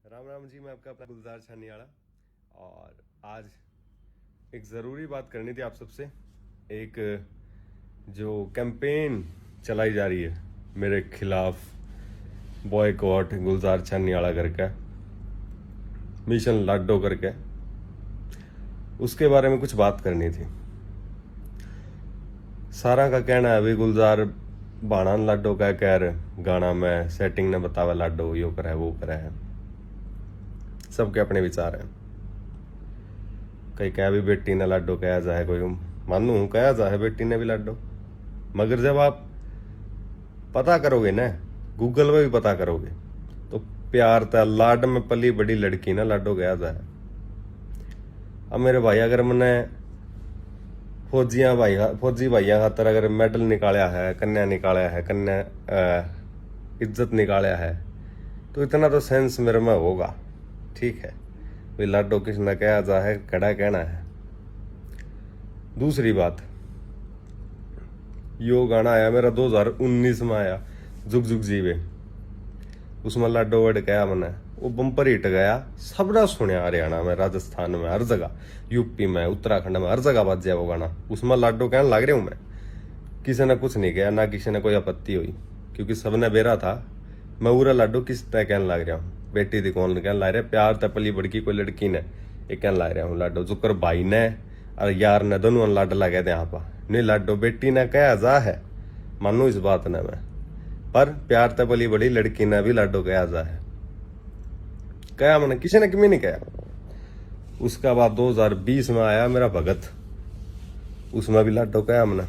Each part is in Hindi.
राम राम जी। मैं आपका अपना गुलजार छानियाड़ा और आज एक ज़रूरी बात करनी थी आप सबसे। एक जो कैंपेन चलाई जा रही है मेरे खिलाफ, बॉयकॉट गुलजार छानियाड़ा करके, मिशन लाडो करके, उसके बारे में कुछ बात करनी थी। सारा का कहना है अभी गुलजार बाणा लाडो का कह गाना में सेटिंग ने बतावा लाडो यो करे वो करे है। सबके अपने विचार हैं। कई कह भी बेटी ने लाडो कहा जाए, कोई मानू कहा जाए बेटी ने भी लाडो, मगर जब आप पता करोगे ना, गूगल में भी पता करोगे, तो प्यार था लाड में पली बड़ी लड़की ना लाडो कहा जाए। अब मेरे भाई अगर मैंने फौजी भाइया खातर अगर मेडल निकाला है, कन्या निकाला है, कन्या इज्जत निकाला है, तो इतना तो सेंस मेरे में होगा। ठीक है भाई, लाडो किसने कहा जा है, कड़ा कहना है। दूसरी बात, यो गाना आया मेरा 2019 में आया, जुग जुग जीवे, उसमें लाडो वर्ड कहा मैंने, वो बम्पर हिट गया, सबने सुनया। हरियाणा में, राजस्थान में, हर जगह, यूपी में, उत्तराखंड में, हर जगह बज जाए वो गाना। उसमें लाडो कहने लग रहा हूँ मैं, किसी ने कुछ नहीं किया, ना किसी ने कोई आपत्ति हुई, क्योंकि सबने बेरा था। मैं पूरा लाडो किस तरह कहने लग रहा हूँ, बेटी थी कौन कहने लग रहा है, प्यार तपली बड़की कोई लड़की ने, ये कहने लग रहा हूँ लाडो। जुकर भाई ने और यार ने दोनों लाड लगे थे यहाँ पर, नहीं लाडो बेटी ने कहा जा है, मानो इस बात ने मैं, पर प्यार तपली बड़ी लड़की ने भी लाडो कहा जा है, कहा मैंने, किसी ने क्यों नहीं कहा। उसका बाद 2020 में आया मेरा भगत, उसमें भी लाडो कहा मैंने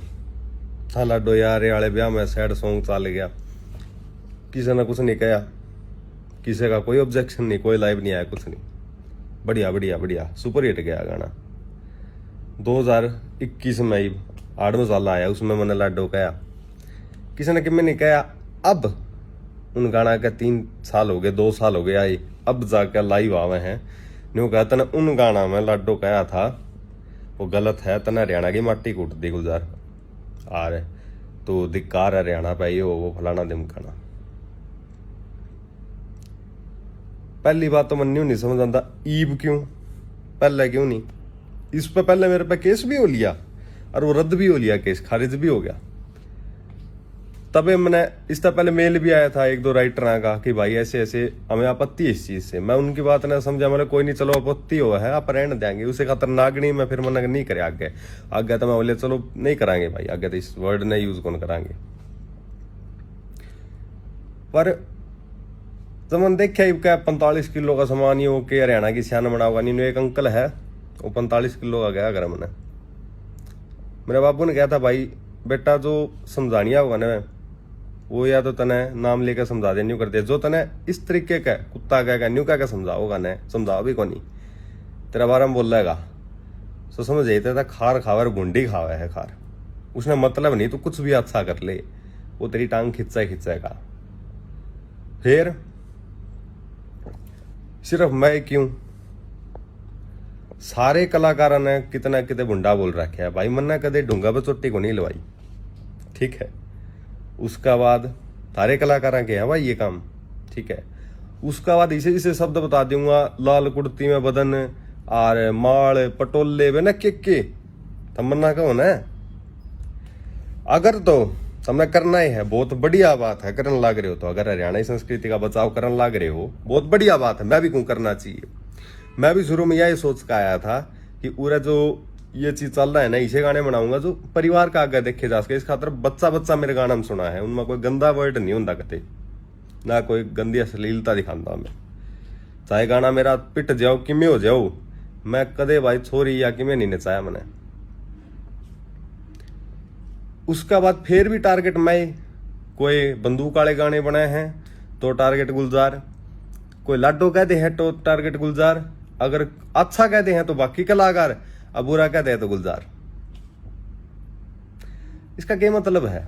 था। लाडो यार वाले ब्याह में सैड सॉन्ग चल गया, किसी ने कुछ नहीं कहा, किसी का कोई ऑब्जेक्शन नहीं, कोई लाइव नहीं आया, कुछ नहीं, बढ़िया बढ़िया बढ़िया सुपर हिट गया गाना। 2021 में ही 8 साल आया, उसमें मैंने लाडो कहा, किसी ने किमें नहीं कहा। अब उन गाना के 3 साल हो गए, 2 साल हो गए आई, अब जाकर लाइव आवे हैं, न्यू कहता ना उन गाना में लाडो कहा था वो गलत है, तना हरियाणा की माटी कूट दी गुलजार आ रहे, तो धिक्कार हरियाणा पे ये वो फलाना दिमकाना। पहली बात तो मन नहीं समझ आता, ईब क्यों पहले क्यों नहीं, इस पे पहले मेरे पे केस भी हो लिया और वो रद्द भी हो लिया, केस खारिज भी हो गया। तबे मैंने इससे पहले मेल भी आया था 1-2 राइटर का कि भाई ऐसे ऐसे हमें आपत्ति है इस चीज से। मैं उनकी बात ना समझा, मैंने कोई नहीं चलो आपत्ति हो है आप रहने देंगे, उसे खातर नागनी में फिर मैंने नहीं करे आगे आगे, तो मैं बोले चलो नहीं करांगे भाई आगे, तो इस वर्ड ने यूज कौन करांगे। पर जब मैंने देखा क्या 45 किलो का सामान ही के हरियाणा की सियान बनाओगा नहीं, एक अंकल है वो 45 किलो का गया घर। मैंने मेरे बाबू ने कहा था भाई बेटा जो समझानिया होगा ना वो या तो तने नाम लेकर समझा दे, न्यू कर दे, जो तने इस तरीके का कुत्ता कहेगा न्यू क्या समझाओगा ने समझाओ भी कौन, तेरा बारे में बोल रहेगा तो समझ जाते था खार खावर भूडी खावा है खार, उसने मतलब नहीं तो कुछ भी अच्छा कर ले, वो तेरी टांग खिंचाएगा। फिर सिर्फ मैं क्यों, सारे कलाकारों ने कितना कितने भुंडा बोल रखा है भाई, मन्ना कदे ढूंगा पर चोटी को नहीं लवाई। ठीक है, उसका बाद सारे कलाकारों के हैं भाई ये काम। ठीक है, उसका बाद इसे इसे शब्द बता दूंगा, लाल कुर्ती में बदन और माल पटोले वे न के तमन्ना कहो ना, अगर तो तुमने करना ही है बहुत बढ़िया बात है, करने लग रहे हो, तो अगर हरियाणा संस्कृति का बचाव करने लग रहे हो बहुत बढ़िया बात है, मैं भी क्यों करना चाहिए। मैं भी शुरू में यही सोच का आया था कि पूरा जो ये चीज चल रहा है ना, इसे गाने बनाऊंगा जो परिवार का आगे देखे जा सके। इस खातर बच्चा मेरे गाना में सुना है, उनमें कोई गंदा वर्ड नहीं होता कते, ना कोई गंदी अश्लीलता दिखाता मैं। चाहे गाना मेरा पिट जाओ किमें हो जाओ, मैं कदे भाई छोरी या किमें नहीं नचाया मैंने। उसका बाद फिर भी टारगेट मैं, कोई बंदूक वाले गाने बनाए हैं तो टारगेट गुलजार, कोई लाडो कहते हैं तो टारगेट गुलजार, अगर अच्छा कहते हैं तो बाकी कलाकार, अब बुरा कहते हैं तो गुलजार। इसका क्या मतलब है?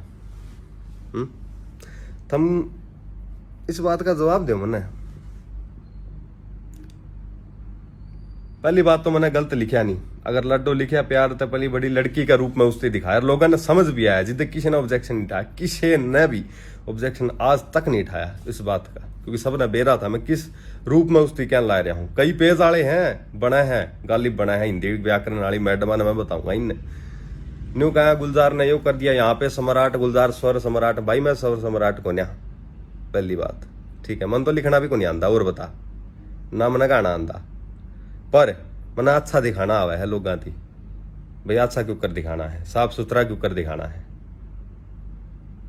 तुम इस बात का जवाब दो मने। पहली बात तो मैंने गलत लिखा नहीं, अगर लड्डू लिखा प्यार तो पहली बड़ी लड़की का रूप में उससे दिखाया, लोगों ने समझ भी आया, जिद्द किसी ने ऑब्जेक्शन नहीं उठाया, किसी ने भी ऑब्जेक्शन आज तक नहीं उठाया इस बात का, क्योंकि सबने बेरा था मैं किस रूप में उसकी क्या ला रहा हूँ। कई पेज वाले हैं बना है गालिब बना है हिंदी व्याकरण वाली मैडम ने, मैं बताऊंगा इनने न्यू कहा गुलजार ने यो कर दिया यहाँ पे सम्राट गुलजार स्वर सम्राट, भाई मैं स्वर सम्राट को न्या पहली बात, ठीक है, मन तो लिखना भी को नहीं आंदा, और बता ना मन गाना आंदा, पर मना अच्छा दिखाना आवा है लोगों की, भाई अच्छा क्यों कर दिखाना है, साफ सुथरा क्यों कर दिखाना है।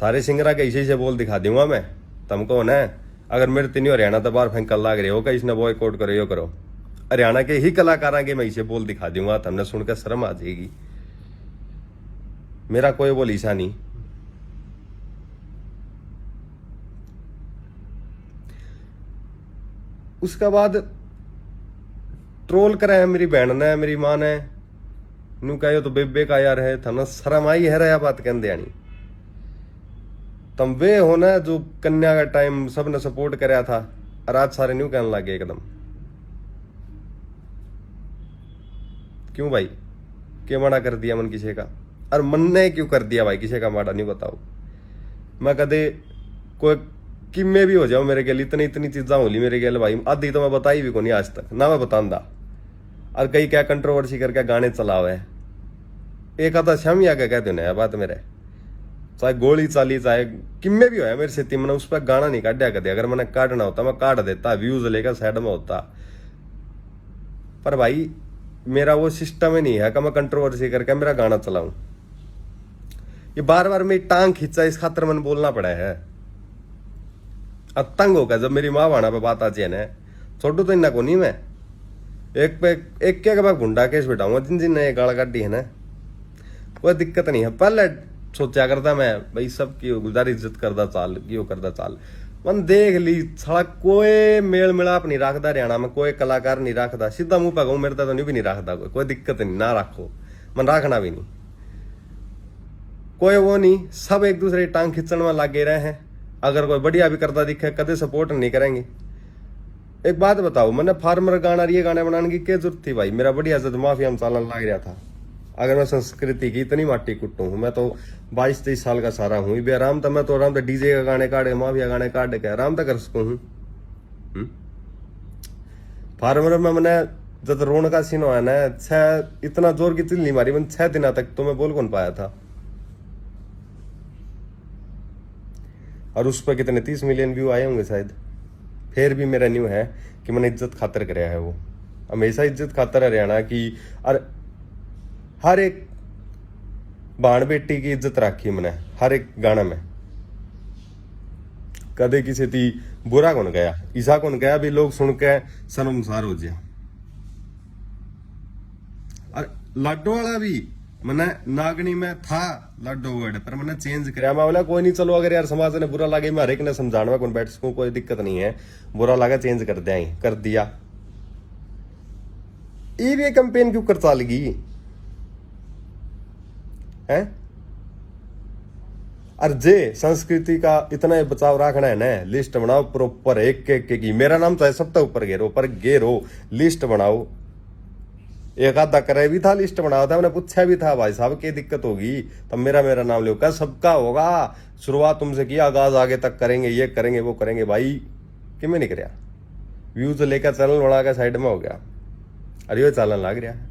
थारे सिंगरा के इसी से बोल दिखा दूंगा मैं तुमको ना, अगर मेरे तीन हरियाणा तो बाहर फेंक लग रहे हो, इसने बॉयकॉट करो यो करो, हरियाणा के ही कलाकारों के मैं इसे बोल दिखा दूंगा, तुमने सुनकर शर्म आ जाएगी। मेरा कोई बोल ईसा नहीं। उसके बाद ट्रोल करे है मेरी बहन ने मेरी माँ ने, नू कहो तो बेबे का यार है, थना शर्म आई है रहा बात कहते आनी। तुम वे हो ना जो कन्या का टाइम सबने सपोर्ट कराया था, और आज सारे न्यू कहने लगे एकदम, क्यों भाई क्यों मना कर दिया मन किसी का, और मन ने क्यों कर दिया भाई किसी का माड़ा नहीं बताओ। मैं कदे कोई किम्मे भी हो जाओ मेरे गेल, इतनी इतनी चीजा होली मेरे गेल भाई, आधी तो मैं बताई भी को नहीं आज तक ना मैं बतांदा, और कई क्या कंट्रोवर्सी करके गाने चलावे, एक आधा शम या क्या कहते ना बात मेरे, चाहे गोली चाली चाहे किम्मे भी हो मेरे से मैंने उस पर गाना नहीं काटा कदे, अगर मैंने काटना होता मैं काट देता, व्यूज लेकर साइड में होता, पर भाई मेरा वो सिस्टम ही नहीं है कि मैं कंट्रोवर्सी करके मेरा गाना चलाऊं। ये बार बार मेरी टांग खींचा इस खातर मैंने बोलना पड़ा है, अब तंग होगा जब मेरी माँ बाना पे बात आ जाए ना, छोटू तो इन्ना को नहीं मैं एक पे एक क्या बार गुंडा केस बिठाऊंगा जिन जिन ने गाल काटी है ना, कोई दिक्कत नहीं है। पहले सोचा करता मैं भाई सबकी गुजार इज्जत करता चाल क्यों करता चाल, मन देख ली साला कोई मेल मिलाप नहीं रखता हरियाणा में, कोई कलाकार नहीं रखता, सीधा मुंह पे कहूं मेरे तो नहीं भी नहीं रखता, कोई दिक्कत नहीं ना रखो, मन रखना भी नहीं, कोई वो नहीं, सब एक दूसरे की टांग खींचने में लगे रहे हैं। अगर कोई बढ़िया भी करता दिखे कदे सपोर्ट नहीं करेंगे। एक बात बताओ, मैंने फार्मर गाना ये गाने बनाने की क्या जरूरत थी भाई, मेरा बढ़िया जद माफिया में चालन लग रहा था। अगर मैं संस्कृति की इतनी माटी कुट्टू हूँ, मैं तो 22-23 साल का सारा हूँ, भी आराम था, मैं तो आराम था डीजे का गाने काटे माफिया गाने काट के आराम था कर सकूँ हूँ। फार्मर में मैंने जब रोन का सीन हुआ ना, इतना जोर की चिल्ली मारी मैंने 6 दिन तक, तो मैं बोल कौन पाया था, और उस पर कितने 30 मिलियन व्यू आए होंगे शायद। फिर भी मेरा न्यू है कि मैंने इज्जत खातर कराया है, वो हमेशा इज्जत खातर हरियाणा की, और हर एक बाण बेटी की इज्जत रखी मैंने हर एक गाना में, कदे किसी थी बुरा कौन गया, ईसा कौन गया भी लोग सुन के शर्मसार हो जाए। और लड्डू वाला भी मैंने नागनी में था लड्डू वर्ड, पर मैंने चेंज कराया, मैं बोला कोई नहीं चलो अगर यार समाज ने बुरा लगे मैं हर एक ने समझाना कौन बैठ सकूं, कोई दिक्कत नहीं है, बुरा लगा चेंज कर दिया ही कर दिया। ये कैंपेन क्यों कर चालगी है, और जे संस्कृति का इतना बचाव रखना है ना, लिस्ट बनाओ प्रॉपर एक की, मेरा नाम तो है सबसे ऊपर घेरो, पर घेरो लिस्ट बनाओ, एक आधा करे भी था लिस्ट बनाया था, मैंने पूछा भी था भाई साहब क्या दिक्कत होगी, तब मेरा नाम लो, क्या सबका होगा, शुरुआत तुमसे किया आगाज आगे तक करेंगे, ये करेंगे वो करेंगे, भाई कि मैं नहीं कराया, व्यूज लेकर चैनल बना के साइड में हो गया, अरे ये चलन लग रहा है।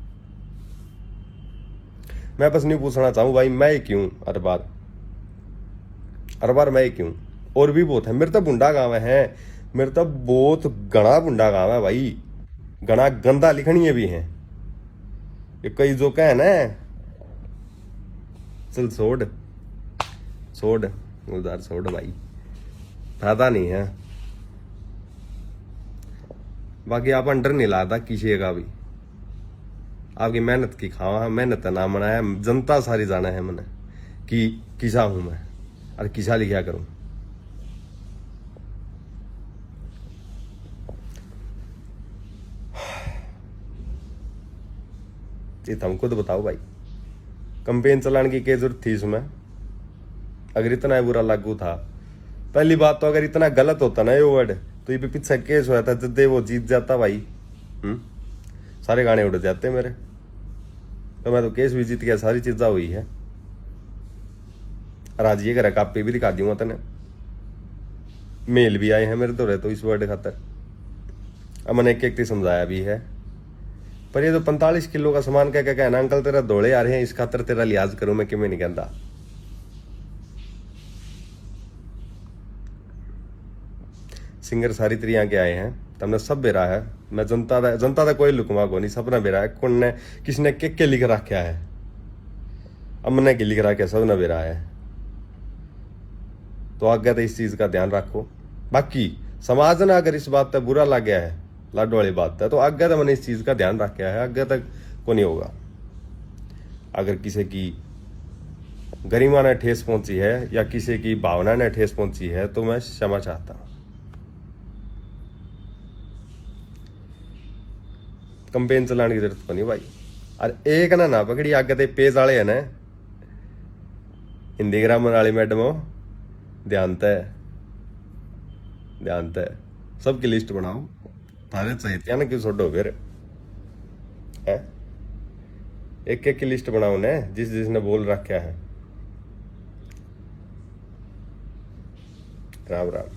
मैं बस नहीं पूछना चाहूँ भाई मैं क्यों हर बार मैं क्यों, और भी बहुत है मेरे तो बुंडा गाँव है, मेरे तो बहुत घना बुंडा गाँव है भाई, घना गंदा लिखनी भी है, ये कई जो कह ना चल छोड़ गुलजार छोड़ भाई, फायदा नहीं है, बाकी आप अंडर नहीं लाता किसी का भी, आपकी मेहनत की खावा, मेहनत का नाम बनाया, जनता सारी जाना है मैंने कि किसा हूं मैं और किसा लिखा करूं। ये तुम खुद बताओ भाई, कंपेन चलाने की क्या जरूरत थी इसमें, अगर इतना बुरा लागू था। पहली बात तो अगर इतना गलत होता ना ये वर्ड, तो ये पीछे केस हुआ था जब वो जीत जाता भाई, सारे गाने उड़ जाते मेरे। तो मैं तो केस भी जीत गया, सारी चीज़ा हुई है। और आज ये करा कापी भी दिखा दूंगा तेने, मेल भी आए हैं मेरे तो रहे तो इस वर्ड खातर। अब मैंने एक एक समझाया भी है। पर ये तो 45 किलो का सामान कह के कहना अंकल तेरा दौड़े आ रहे हैं, इस खातर तेरा लिहाज करूं मैं, कि मैं नहीं कहता। सिंगर सारी तरिया के आए हैं, तमने सब बेरा है। मैं जनता का कोई लुकवा को नहीं, सबने बेरा है। कौन ने किसने के लिख रखा है, अमने के लिख रखा है, सबने बेरा है। तो आगे तो इस चीज का ध्यान रखो। बाकी समाज ने अगर इस बात पर बुरा लग गया है, लाडो वाली बात है, तो आगे तो मैंने इस चीज का ध्यान रखा है, आगे तक को नहीं होगा। अगर किसी की गरिमा ने ठेस पहुंची है या किसी की भावना ने ठेस पहुंची है तो मैं क्षमा चाहता हूं। कंपेन चलाने की जरूरत को नहीं भाई। और एक ना पकड़ी आगे ते पेज वाले है ना, हिंदी ग्रामर वाली मैडम हो, ध्यान तय सबकी लिस्ट बनाओ। तारे चाहिए ना क्यों छोड़ो फिर है, एक एक की लिस्ट बनाओ ने, जिसने बोल रखा है। राम राम।